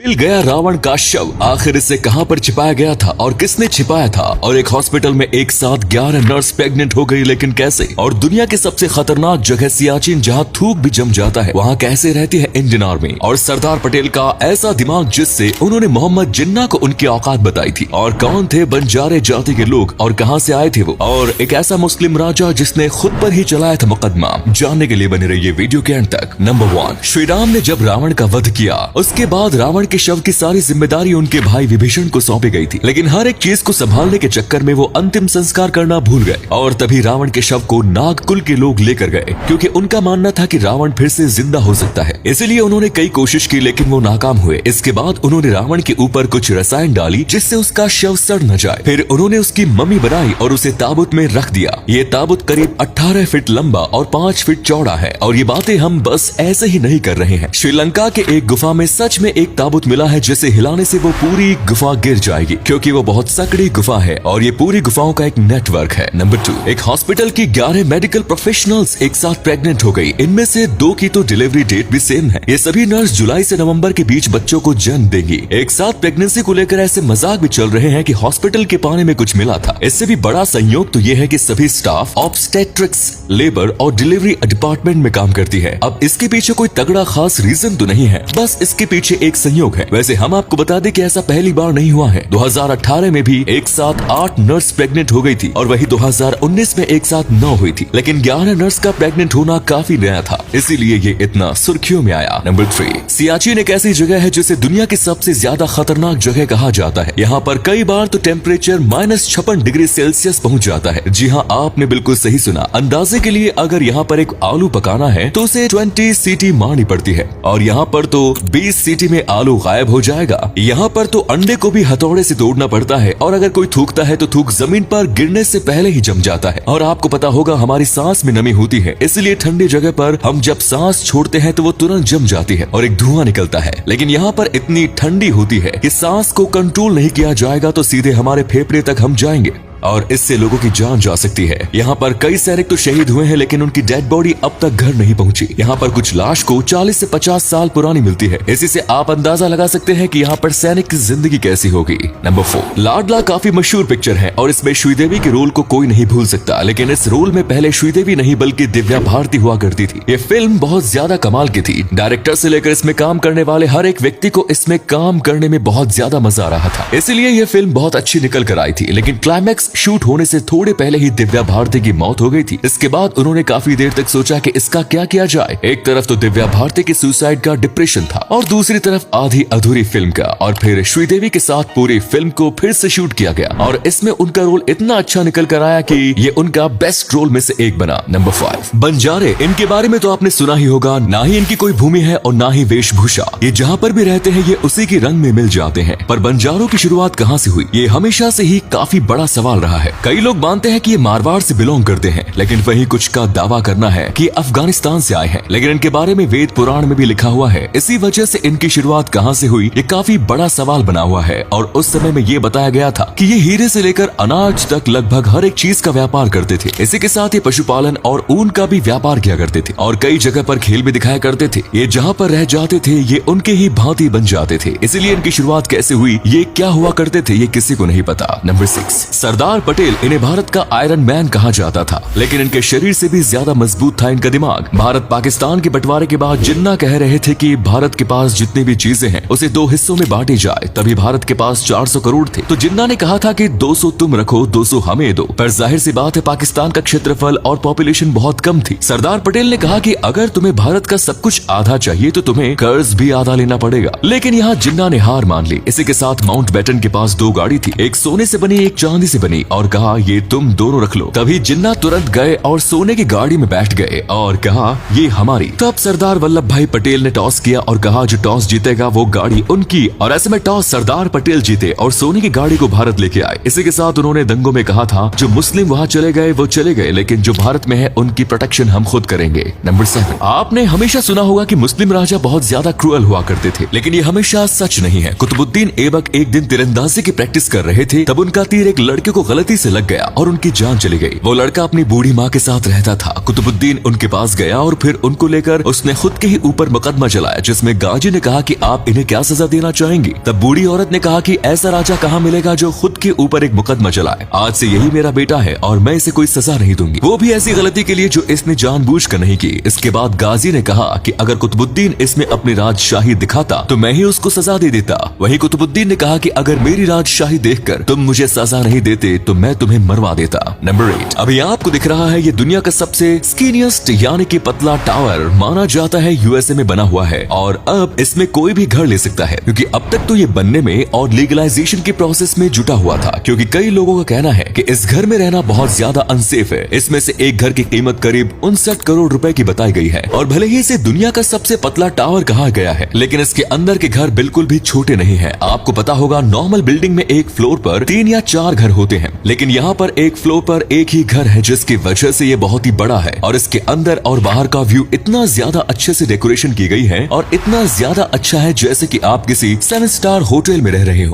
मिल गया रावण का शव। आखिर इसे कहां पर छिपाया गया था और किसने छिपाया था? और एक हॉस्पिटल में एक साथ 11 नर्स प्रेग्नेंट हो गई, लेकिन कैसे? और दुनिया की सबसे खतरनाक जगह सियाचिन, जहां थूक भी जम जाता है, वहां कैसे रहती है इंडियन आर्मी? और सरदार पटेल का ऐसा दिमाग जिससे उन्होंने मोहम्मद जिन्ना को उनकी औकात बताई थी। और कौन थे बंजारे जाति के लोग और कहां से आए थे वो? और एक ऐसा मुस्लिम राजा जिसने खुद पर ही चलाया था मुकदमा। जानने के लिए बने रहिए वीडियो के एंड तक। नंबर 1, श्री राम ने जब रावण का वध किया, उसके बाद रावण के शव की सारी जिम्मेदारी उनके भाई विभीषण को सौंपी गई थी। लेकिन हर एक चीज को संभालने के चक्कर में वो अंतिम संस्कार करना भूल गए और तभी रावण के शव को नाग कुल के लोग लेकर गए, क्योंकि उनका मानना था कि रावण फिर से जिंदा हो सकता है। इसलिए उन्होंने कई कोशिश की, लेकिन वो नाकाम हुए। इसके बाद उन्होंने रावण के ऊपर कुछ रसायन डाली जिससे उसका शव सड़ न जाए। फिर उन्होंने उसकी मम्मी बनाई और उसे ताबूत में रख दिया। ये ताबूत करीब 18 फीट लंबा और 5 फीट चौड़ा है। और ये बातें हम बस ऐसे ही नहीं कर रहे हैं। श्रीलंका के एक गुफा में सच में एक ताबूत मिला है जिसे हिलाने से वो पूरी गुफा गिर जाएगी, क्योंकि वो बहुत सकड़ी गुफा है और ये पूरी गुफाओं का एक नेटवर्क है। नंबर 2, एक हॉस्पिटल की 11 मेडिकल प्रोफेशनल्स एक साथ प्रेग्नेंट हो गई। इनमें से 2 की तो डिलीवरी डेट भी सेम है। ये सभी नर्स जुलाई से नवंबर के बीच बच्चों को जन्म देंगी। एक साथ प्रेगनेंसी को लेकर ऐसे मजाक भी चल रहे हैं कि हॉस्पिटल के पानी में कुछ मिला था। इससे भी बड़ा संयोग तो ये है कि सभी स्टाफ ऑब्स्टेट्रिक्स, लेबर और डिलीवरी डिपार्टमेंट में काम करती है। अब इसके पीछे कोई तगड़ा खास रीजन तो नहीं है, बस इसके पीछे एक संयोग है। वैसे हम आपको बता दें कि ऐसा पहली बार नहीं हुआ है। 2018 में भी एक साथ 8 नर्स प्रेग्नेंट हो गई थी और वही 2019 में एक साथ 9 हुई थी। लेकिन 11 नर्स का प्रेग्नेंट होना काफी नया था, इसीलिए ये इतना सुर्खियों में आया। नंबर 3, सियाचिन एक ऐसी जगह है जिसे दुनिया की सबसे ज्यादा खतरनाक जगह कहा जाता है। यहाँ पर कई बार तो टेम्परेचर -56 डिग्री सेल्सियस पहुँच जाता है। जी हाँ, आपने बिल्कुल सही सुना। अंदाजे के लिए अगर यहाँ पर एक आलू पकाना है तो उसे 20 सीटी मारनी पड़ती है और यहाँ पर तो 20 सीटी में आलू गायब हो जाएगा। यहाँ पर तो अंडे को भी हथौड़े से तोड़ना पड़ता है और अगर कोई थूकता है तो थूक जमीन पर गिरने से पहले ही जम जाता है। और आपको पता होगा हमारी सांस में नमी होती है, इसलिए ठंडी जगह पर हम जब सांस छोड़ते हैं तो वो तुरंत जम जाती है और एक धुआं निकलता है। लेकिन यहाँ पर इतनी ठंडी होती है कि सांस को कंट्रोल नहीं किया जाएगा तो सीधे हमारे फेफड़े तक हम जाएंगे और इससे लोगों की जान जा सकती है। यहाँ पर कई सैनिक तो शहीद हुए हैं, लेकिन उनकी डेड बॉडी अब तक घर नहीं पहुंची। यहाँ पर कुछ लाश को 40 से 50 साल पुरानी मिलती है। इसी से आप अंदाजा लगा सकते हैं कि यहाँ पर सैनिक की जिंदगी कैसी होगी। नंबर 4, लाडला काफी मशहूर पिक्चर है और इसमें श्रीदेवी के रोल को कोई नहीं भूल सकता। लेकिन इस रोल में पहले श्रीदेवी नहीं बल्कि दिव्या भारती हुआ करती थी। ये फिल्म बहुत ज्यादा कमाल की थी। डायरेक्टर से लेकर इसमें काम करने वाले हर एक व्यक्ति को इसमें काम करने में बहुत ज्यादा मजा आ रहा था, इसलिए ये फिल्म बहुत अच्छी निकल कर आई थी। लेकिन क्लाइमैक्स शूट होने से थोड़े पहले ही दिव्या भारती की मौत हो गई थी। इसके बाद उन्होंने काफी देर तक सोचा कि इसका क्या किया जाए। एक तरफ तो दिव्या भारती की सुसाइड का डिप्रेशन था और दूसरी तरफ आधी अधूरी फिल्म का। और फिर श्रीदेवी के साथ पूरी फिल्म को फिर से शूट किया गया और इसमें उनका रोल इतना अच्छा निकल कर आया कि ये उनका बेस्ट रोल में से एक बना। नंबर 5, बंजारे। इनके बारे में तो आपने सुना ही होगा। ना ही इनकी कोई भूमि है और ना ही वेशभूषा। ये जहाँ पर भी रहते हैं ये उसी के रंग में मिल जाते हैं। पर बंजारों की शुरुआत कहाँ से हुई, ये हमेशा से ही काफी बड़ा सवाल रहा है। कई लोग मानते हैं कि ये मारवाड़ से बिलोंग करते हैं, लेकिन वही कुछ का दावा करना है कि अफगानिस्तान से आए हैं। लेकिन इनके बारे में वेद पुराण में भी लिखा हुआ है। इसी वजह से इनकी शुरुआत कहां से हुई ये काफी बड़ा सवाल बना हुआ है। और उस समय में ये बताया गया था कि ये हीरे से लेकर अनाज तक लगभग हर एक चीज का व्यापार करते थे। इसी के साथ ये पशुपालन और ऊन का भी व्यापार किया करते थे और कई जगह पर खेल भी दिखाया करते थे। ये जहाँ पर रह जाते थे ये उनके ही भांति बन जाते थे। इसलिए इनकी शुरुआत कैसे हुई, ये क्या हुआ करते थे, ये किसी को नहीं पता। नंबर 6, सरदार पटेल। इन्हें भारत का आयरन मैन कहा जाता था, लेकिन इनके शरीर से भी ज्यादा मजबूत था इनका दिमाग। भारत पाकिस्तान के बंटवारे के बाद जिन्ना कह रहे थे कि भारत के पास जितनी भी चीजें हैं उसे 2 हिस्सों में बांटी जाए, तभी भारत के पास 400 करोड़ थे। तो जिन्ना ने कहा था कि 200 तुम रखो, 200 हमें दो। पर जाहिर सी बात है पाकिस्तान का क्षेत्रफल और पॉपुलेशन बहुत कम थी। सरदार पटेल ने कहा कि अगर तुम्हें भारत का सब कुछ आधा चाहिए तो तुम्हें कर्ज भी आधा लेना पड़ेगा। लेकिन यहाँ जिन्ना ने हार मान ली। इसी के साथ माउंट बैटन के पास 2 गाड़ी थी, एक सोने से बनी एक चांदी से बनी, और कहा ये तुम दोनों रख लो। तभी जिन्ना तुरंत गए और सोने की गाड़ी में बैठ गए और कहा ये हमारी। तब सरदार वल्लभ भाई पटेल ने टॉस किया और कहा जो टॉस जीतेगा वो गाड़ी उनकी। और ऐसे में टॉस सरदार पटेल जीते और सोने की गाड़ी को भारत लेके आए। इसी के साथ उन्होंने दंगों में कहा था जो मुस्लिम वहाँ चले गए वो चले गए, लेकिन जो भारत में है उनकी प्रोटेक्शन हम खुद करेंगे। नंबर 7, आपने हमेशा सुना होगा कि मुस्लिम राजा बहुत ज्यादा क्रूअल हुआ करते थे, लेकिन ये हमेशा सच नहीं है। कुतुबुद्दीन ऐबक एक दिन तीरंदाजी की प्रैक्टिस कर रहे थे, तब उनका तीर एक लड़के को गलती से लग गया और उनकी जान चली गई। वो लड़का अपनी बूढ़ी माँ के साथ रहता था। कुतुबुद्दीन उनके पास गया और फिर उनको लेकर उसने खुद के ही ऊपर मुकदमा चलाया, जिसमें गाजी ने कहा कि आप इन्हें क्या सजा देना चाहेंगी। तब बूढ़ी औरत ने कहा कि ऐसा राजा कहाँ मिलेगा जो खुद के ऊपर एक मुकदमा चलाए। आज से यही मेरा बेटा है और मैं इसे कोई सजा नहीं दूंगी, वो भी ऐसी गलती के लिए जो इसने जानबूझकर नहीं की। इसके बाद गाजी ने कहा कि अगर कुतुबुद्दीन इसमें अपनी राजशाही दिखाता तो मैं ही उसको सजा दे देता। वहीं कुतुबुद्दीन ने कहा कि अगर मेरी राजशाही देखकर तुम मुझे सजा नहीं देते तो मैं तुम्हें मरवा देता। नंबर 8। अभी आपको दिख रहा है ये दुनिया का सबसे स्किनिएस्ट यानी कि पतला टावर माना जाता है यूएसए में बना हुआ है और अब इसमें कोई भी घर ले सकता है, क्योंकि अब तक तो ये बनने में और लीगलाइजेशन के प्रोसेस में जुटा हुआ था, क्योंकि कई लोगों का कहना है कि इस घर में रहना बहुत ज्यादा अनसेफ है। इसमें से एक घर की कीमत करीब 59 करोड़ रुपए की बताई गई है और भले ही इसे दुनिया का सबसे पतला टावर कहा गया है, लेकिन इसके अंदर के घर बिल्कुल भी छोटे नहीं है। आपको पता होगा नॉर्मल बिल्डिंग में एक फ्लोर पर 3 या 4 घर होते हैं, लेकिन यहाँ पर एक फ्लोर पर एक ही घर है, जिसकी वजह से ये बहुत ही बड़ा है और इसके अंदर और बाहर का व्यू इतना ज्यादा अच्छे से डेकोरेशन की गई है और इतना ज्यादा अच्छा है जैसे कि आप किसी 7 स्टार होटल में रह रहे हो।